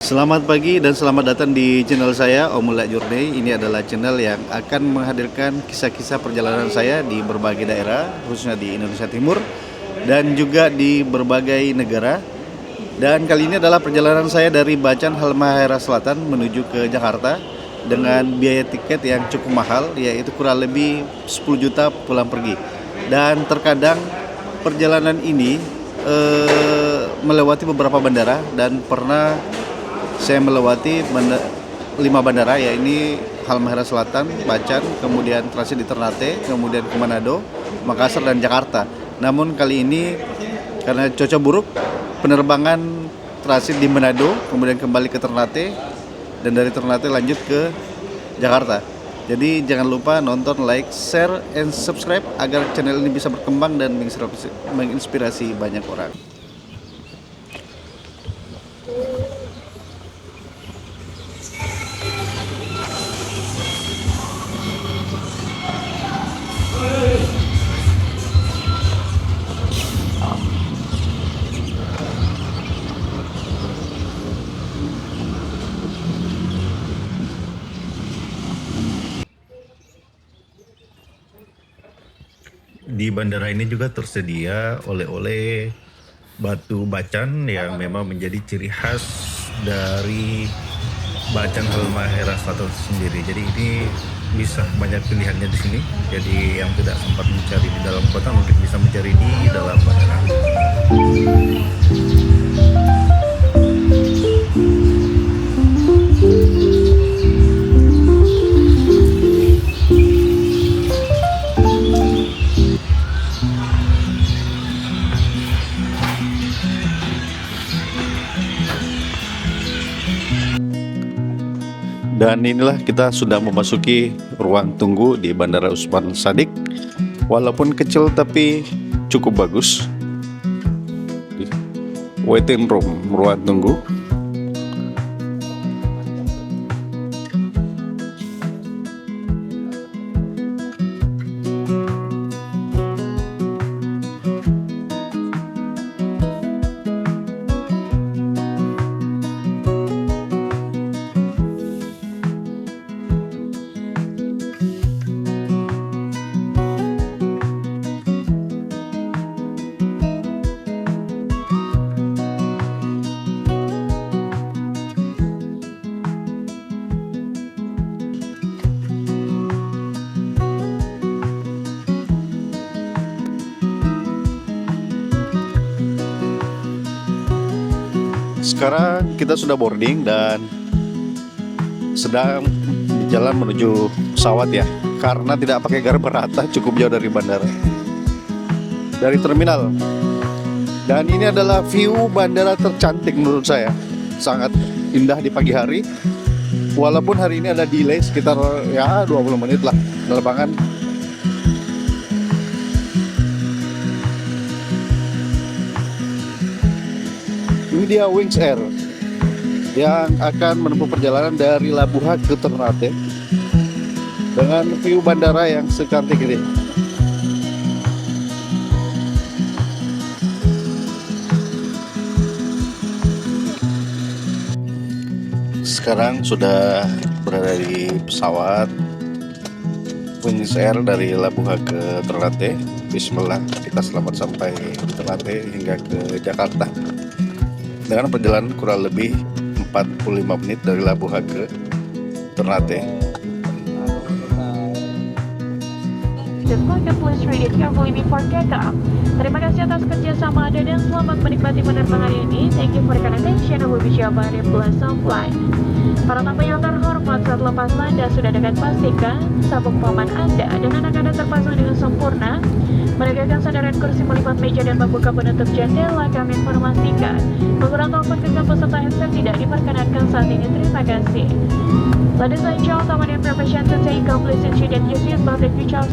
Selamat pagi dan selamat datang di channel saya Omula Journey. Ini adalah channel yang akan menghadirkan kisah-kisah perjalanan saya di berbagai daerah, khususnya di Indonesia Timur dan juga di berbagai negara. Dan kali ini adalah perjalanan saya dari Bacan Halmahera Selatan menuju ke Jakarta dengan biaya tiket yang cukup mahal, yaitu kurang lebih 10 juta pulang pergi. Dan terkadang perjalanan ini melewati beberapa bandara, dan pernah saya melewati 5 bandara, yaitu Halmahera Selatan, Bacan, kemudian transit di Ternate, kemudian ke Manado, Makassar, dan Jakarta. Namun kali ini karena cuaca buruk, penerbangan transit di Manado, kemudian kembali ke Ternate, dan dari Ternate lanjut ke Jakarta. Jadi jangan lupa nonton, like, share, and subscribe agar channel ini bisa berkembang dan menginspirasi banyak orang. Di bandara ini juga tersedia oleh-oleh batu bacan yang memang menjadi ciri khas dari Bacan Halmahera Selatan sendiri. Jadi ini bisa banyak pilihannya di sini. Jadi yang tidak sempat mencari di dalam kota mungkin bisa mencari di dalam bandara. Dan inilah kita sudah memasuki ruang tunggu di Bandara Usman Sadik. Walaupun kecil tapi cukup bagus. Waiting room, ruang tunggu. Sekarang kita sudah boarding dan sedang di jalan menuju pesawat ya. Karena tidak pakai garis rata, cukup jauh dari bandara, dari terminal. Dan ini adalah view bandara tercantik menurut saya. Sangat indah di pagi hari. Walaupun hari ini ada delay sekitar 20 menit lah penerbangan. Ini dia Wings Air yang akan menempuh perjalanan dari Labuha ke Ternate dengan view bandara yang secantik ini. Sekarang sudah berada di pesawat Wings Air dari Labuha ke Ternate. Bismillah, kita selamat sampai di Ternate hingga ke Jakarta dengan perjalanan kurang lebih 45 menit dari Labuha ke Ternate. Terima kasih atas kerjasama Anda dan selamat menikmati penerbangan ini. Thank you for your attention. We wish you a very pleasant flight. Para tamu yang terhormat, saat lepas landas sudah dapat pastikan sabuk paman Anda dan anak Anda terpasang dengan sempurna. Menegakkan sandaran kursi melipat meja dan membuka penutup jendela. Kami informasikan penggunaan telepon genggam peserta headset tidak diperkenankan saat ini. Terima kasih. Ladies and gentlemen, information to take home, please ensure that your seatbelt if you child.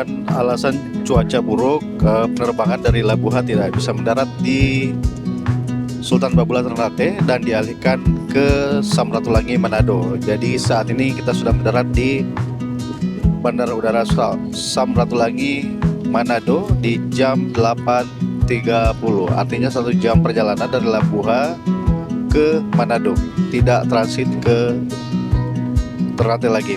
disebabkan alasan cuaca buruk, penerbangan dari Labuha tidak bisa mendarat di Sultan Babulan Ternate dan dialihkan ke Samratulangi Manado. Jadi saat ini kita sudah mendarat di Bandara Udara Samratulangi Manado di jam 8.30. Artinya 1 jam perjalanan dari Labuha ke Manado, tidak transit ke Ternate lagi.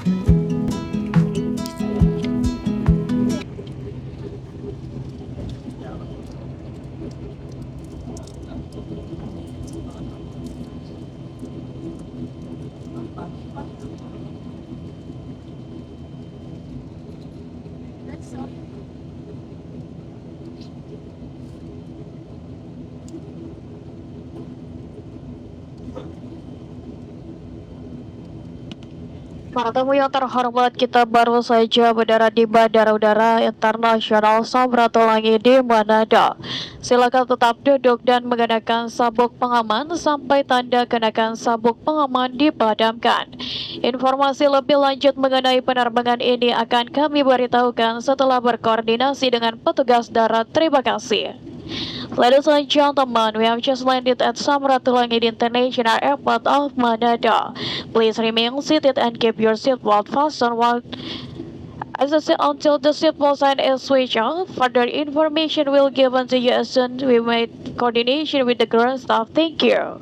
Para tamu yang terhormat, kita baru saja mendarat di Bandara Udara Internasional Samratulangi di Manado. Silakan tetap duduk dan mengenakan sabuk pengaman sampai tanda kenakan sabuk pengaman dipadamkan. Informasi lebih lanjut mengenai penerbangan ini akan kami beritahukan setelah berkoordinasi dengan petugas darat. Terima kasih. Ladies and gentlemen, we have just landed at Samratulangi International Airport of Manado. Please remain seated and keep your seatbelt fastened until the seatbelt sign is switched off. Further information will be given to you as soon as we made coordination with the ground staff. Thank you.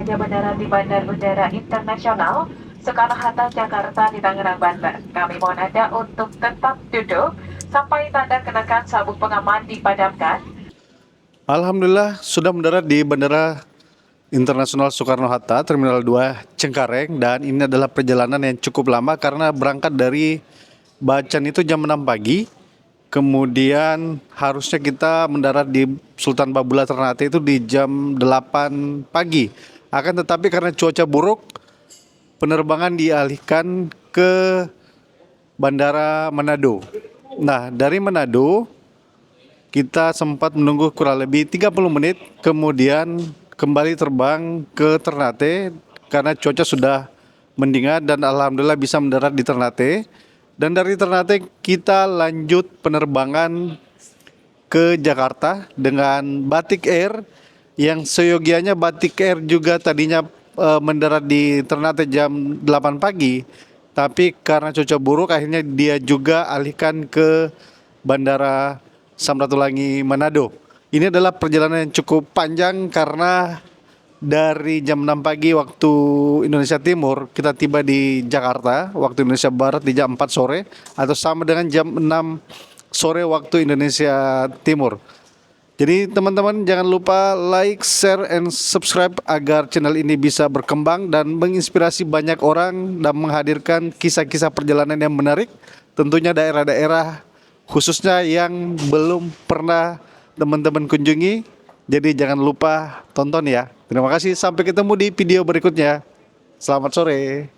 saja mendarat di Bandar Udara Internasional Soekarno-Hatta, Jakarta di Tangerang, Banten. Kami mohon Anda untuk tetap duduk sampai tanda kenakan sabuk pengaman dipadamkan. Alhamdulillah sudah mendarat di Bandara Internasional Soekarno-Hatta, Terminal 2 Cengkareng, dan ini adalah perjalanan yang cukup lama karena berangkat dari Bacan itu jam 6 pagi, kemudian harusnya kita mendarat di Sultan Babula Ternate itu di jam 8 pagi. Akan tetapi karena cuaca buruk, penerbangan dialihkan ke Bandara Manado. Nah, dari Manado kita sempat menunggu kurang lebih 30 menit, kemudian kembali terbang ke Ternate karena cuaca sudah mendingan dan alhamdulillah bisa mendarat di Ternate. Dan dari Ternate kita lanjut penerbangan ke Jakarta dengan Batik Air yang seyogianya Batik Air juga tadinya mendarat di Ternate jam 8 pagi. Tapi karena cuaca buruk akhirnya dia juga alihkan ke Bandara Samratulangi Manado. Ini adalah perjalanan yang cukup panjang karena dari jam 6 pagi waktu Indonesia Timur kita tiba di Jakarta, waktu Indonesia Barat di jam 4 sore atau sama dengan jam 6 sore waktu Indonesia Timur. Jadi teman-teman jangan lupa like, share, and subscribe agar channel ini bisa berkembang dan menginspirasi banyak orang dan menghadirkan kisah-kisah perjalanan yang menarik. Tentunya daerah-daerah khususnya yang belum pernah teman-teman kunjungi. Jadi jangan lupa tonton ya. Terima kasih, sampai ketemu di video berikutnya. Selamat sore.